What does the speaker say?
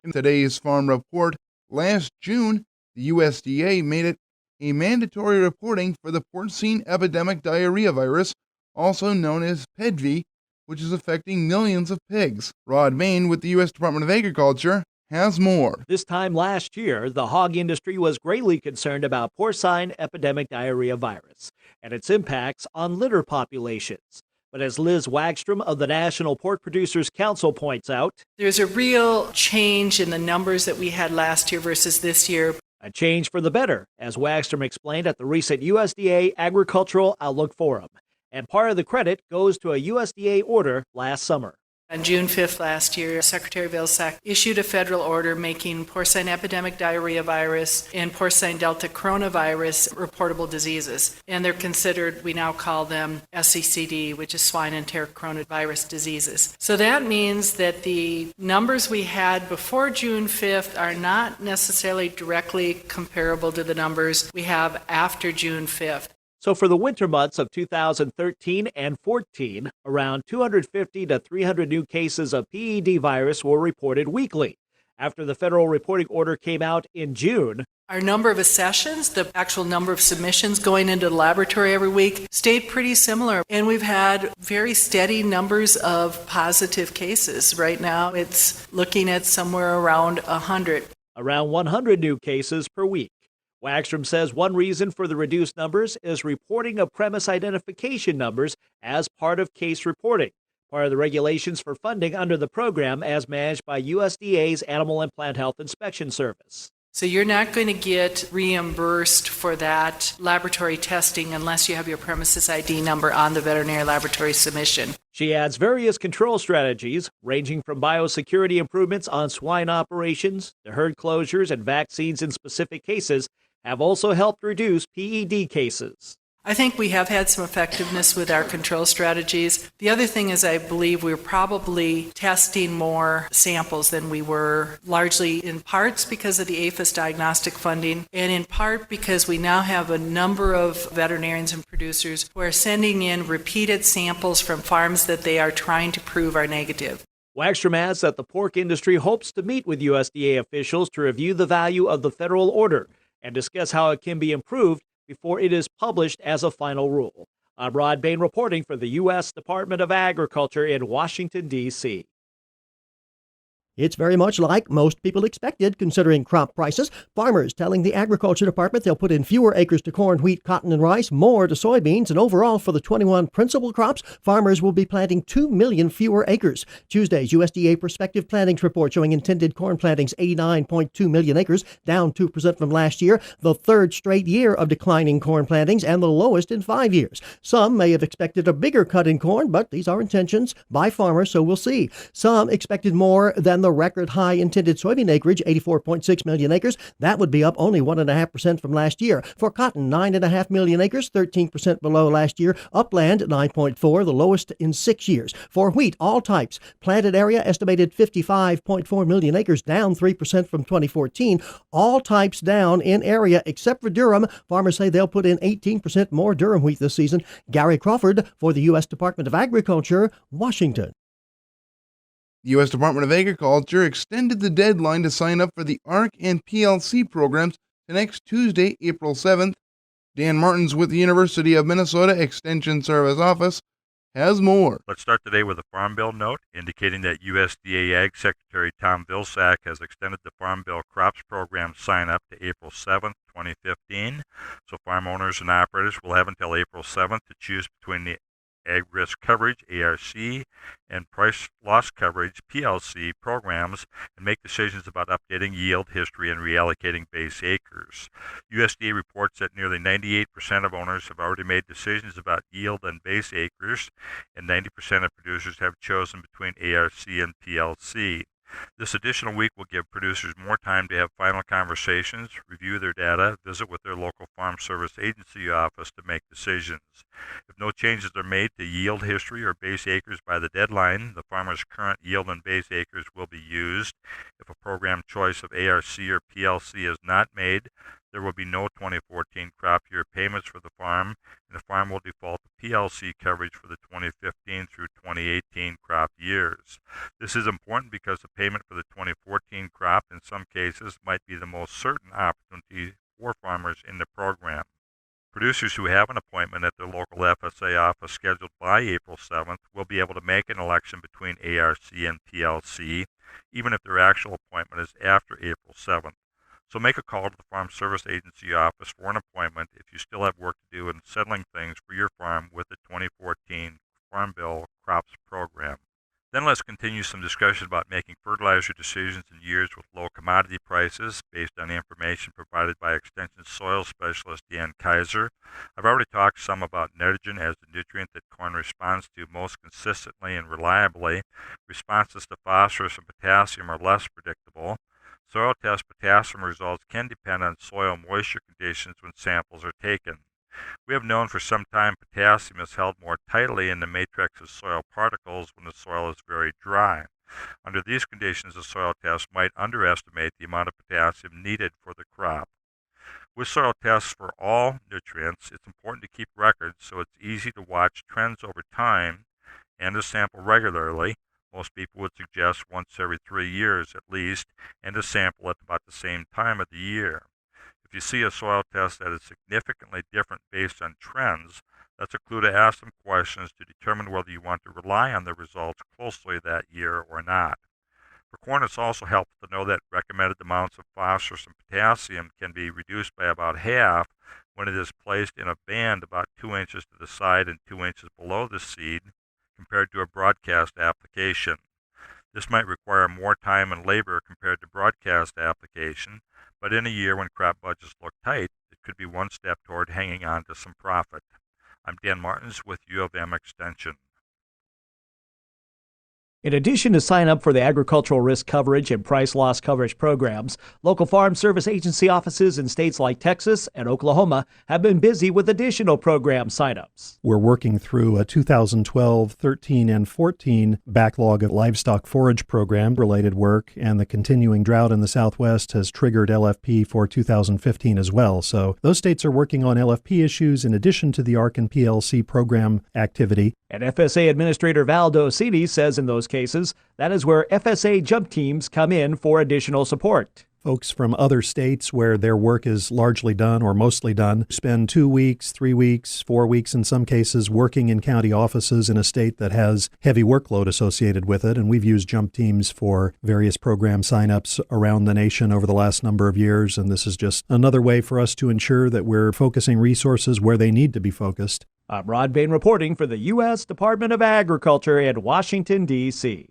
In today's Farm Report, last June, the USDA made it a mandatory reporting for the porcine epidemic diarrhea virus, also known as PEDV, which is affecting millions of pigs. Rod Bain with the U.S. Department of Agriculture has more. This time last year, the hog industry was greatly concerned about porcine epidemic diarrhea virus and its impacts on litter populations. But as Liz Wagstrom of the National Pork Producers Council points out, there's a real change in the numbers that we had last year versus this year. A change for the better, as Wagstrom explained at the recent USDA Agricultural Outlook Forum. And part of the credit goes to a USDA order last summer. On June 5th last year, Secretary Vilsack issued a federal order making porcine epidemic diarrhea virus and porcine delta coronavirus reportable diseases. And they're considered, we now call them SCCD, which is swine enterocoronavirus diseases. So that means that the numbers we had before June 5th are not necessarily directly comparable to the numbers we have after June 5th. So for the winter months of 2013 and 14, around 250 to 300 new cases of PED virus were reported weekly. After the federal reporting order came out in June, our number of accessions, the actual number of submissions going into the laboratory every week, stayed pretty similar. And we've had very steady numbers of positive cases. Right now, it's looking at somewhere around 100. Around 100 new cases per week. Wagstrom says one reason for the reduced numbers is reporting of premise identification numbers as part of case reporting, part of the regulations for funding under the program as managed by USDA's Animal and Plant Health Inspection Service. So you're not going to get reimbursed for that laboratory testing unless you have your premises ID number on the veterinary laboratory submission. She adds various control strategies, ranging from biosecurity improvements on swine operations to herd closures and vaccines in specific cases, have also helped reduce PED cases. I think we have had some effectiveness with our control strategies. The other thing is I believe we're probably testing more samples than we were, largely in parts because of the APHIS diagnostic funding, and in part because we now have a number of veterinarians and producers who are sending in repeated samples from farms that they are trying to prove are negative. Wagstrom adds that the pork industry hopes to meet with USDA officials to review the value of the federal order and discuss how it can be improved before it is published as a final rule. I'm Rod Bain reporting for the U.S. Department of Agriculture in Washington, D.C. It's very much like most people expected, considering crop prices. Farmers telling the Agriculture Department they'll put in fewer acres to corn, wheat, cotton, and rice, more to soybeans, and overall for the 21 principal crops, farmers will be planting 2 million fewer acres. Tuesday's USDA Prospective Plantings Report showing intended corn plantings 89.2 million acres, down 2% from last year, the third straight year of declining corn plantings and the lowest in 5 years. Some may have expected a bigger cut in corn, but these are intentions by farmers, so we'll see. Some expected more than the record high intended soybean acreage, 84.6 million acres. That would be up only 1.5% from last year. For cotton, 9.5 million acres, 13% below last year. Upland, 9.4, the lowest in 6 years. For wheat, all types, planted area estimated 55.4 million acres, down 3% from 2014. All types down in area except for durum. Farmers say they'll put in 18% more durum wheat this season. Gary Crawford for the U.S. Department of Agriculture, Washington. The U.S. Department of Agriculture extended the deadline to sign up for the ARC and PLC programs to next Tuesday, April 7th. Dan Martins with the University of Minnesota Extension Service Office has more. Let's start today with a Farm Bill note indicating that USDA Ag Secretary Tom Vilsack has extended the Farm Bill Crops Program sign-up to April 7th, 2015. So farm owners and operators will have until April 7th to choose between the Ag Risk Coverage, ARC, and Price Loss Coverage, PLC, programs and make decisions about updating yield history and reallocating base acres. USDA reports that nearly 98% of owners have already made decisions about yield and base acres, and 90% of producers have chosen between ARC and PLC. This additional week will give producers more time to have final conversations, review their data, visit with their local Farm Service Agency office to make decisions. If no changes are made to yield history or base acres by the deadline, the farmer's current yield and base acres will be used. If a program choice of ARC or PLC is not made, there will be no 2014 crop year payments for the farm, and the farm will default to PLC coverage for the 2015 through 2018 crop years. This is important because the payment for the 2014 crop in some cases might be the most certain opportunity for farmers in the program. Producers who have an appointment at their local FSA office scheduled by April 7th will be able to make an election between ARC and PLC, even if their actual appointment is after April 7th. So make a call to the Farm Service Agency office for an appointment if you still have work to do in settling things for your farm with the 2014 Farm Bill Crops Program. Then let's continue some discussion about making fertilizer decisions in years with low commodity prices based on information provided by Extension Soil Specialist Dan Kaiser. I've already talked some about nitrogen as the nutrient that corn responds to most consistently and reliably. Responses to phosphorus and potassium are less predictable. Soil test potassium results can depend on soil moisture conditions when samples are taken. We have known for some time potassium is held more tightly in the matrix of soil particles when the soil is very dry. Under these conditions, the soil test might underestimate the amount of potassium needed for the crop. With soil tests for all nutrients, it's important to keep records so it's easy to watch trends over time and to sample regularly. Most people would suggest once every 3 years at least, and to sample at about the same time of the year. If you see a soil test that is significantly different based on trends, that's a clue to ask some questions to determine whether you want to rely on the results closely that year or not. For corn, it's also helpful to know that recommended amounts of phosphorus and potassium can be reduced by about half when it is placed in a band about 2 inches to the side and 2 inches below the seed compared to a broadcast application. This might require more time and labor compared to broadcast application, but in a year when crop budgets look tight, it could be one step toward hanging on to some profit. I'm Dan Martins with U of M Extension. In addition to sign up for the agricultural risk coverage and price loss coverage programs, local Farm Service Agency offices in states like Texas and Oklahoma have been busy with additional program signups. We're working through a 2012, 13, and 14 backlog of livestock forage program related work, and the continuing drought in the Southwest has triggered LFP for 2015 as well. So those states are working on LFP issues in addition to the ARC and PLC program activity. And FSA Administrator Val Docini says in those cases, that is where FSA jump teams come in for additional support. Folks from other states where their work is largely done or mostly done spend 2 weeks, 3 weeks, 4 weeks in some cases working in county offices in a state that has heavy workload associated with it. And we've used jump teams for various program signups around the nation over the last number of years. And this is just another way for us to ensure that we're focusing resources where they need to be focused. I'm Rod Bain reporting for the U.S. Department of Agriculture in Washington, D.C.